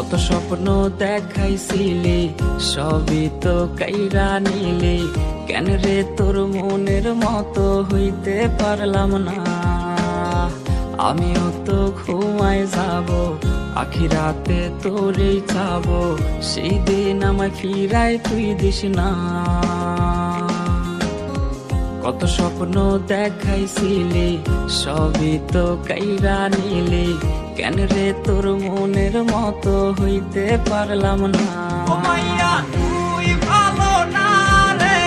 কত স্বপ্ন দেখাইছিলি সবই তো কাইরা নিলি, কেন রে তোর মনের মতো হইতে পারলাম না। আমিও তো ঘুমায় যাব, আখিরাতে তোরেই চাবো, সেই দিন আমায় ফিরাই তুই দিস না। কত স্বপ্ন দেখাইছিলি সবই তো কাইরা নিলি, কেন রে তোর মনের মতো হইতে পারলাম না। ও মাইয়া তুই ভালো না রে,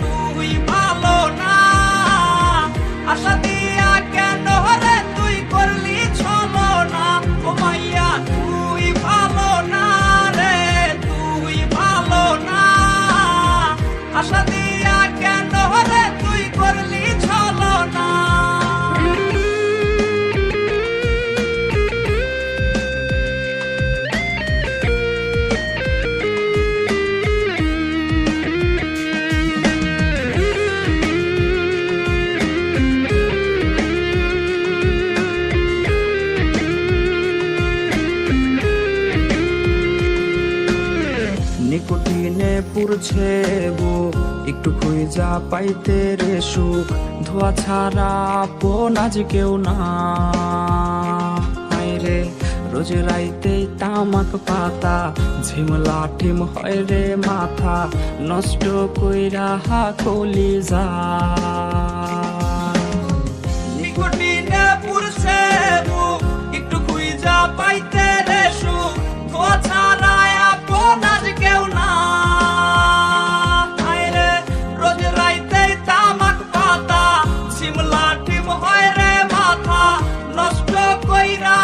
তুই ভালো না, আশা দিয়া কেন রে তুই করলি ছলো না। ও মাইয়া তুই ভালো না রে, তুই ভালো না, আশা দিয়া কেন রে তুই করলি ছলো না। নিকোটিনে পুরছে বুক, একটু খুঁজা পাইতে রে সুখ, ধোয়া ছাড়া আপন আজ কেউ না। হায় রে রোজ রাইতে তামাক পাতা, ঝিমলা টিম হয় রে মাথা, নষ্ট কইরা কলি যা। নিকোটিনে পুরছে বুক, একটু খুঁজা পাইতে রে সুখ, ধোয়া ছাড়া আপন আজ কেউ না। হায় রে রোজ রাইতে তামাক পাতা, ঝিমলা টিম হয় রে মাথা, নষ্ট কইরা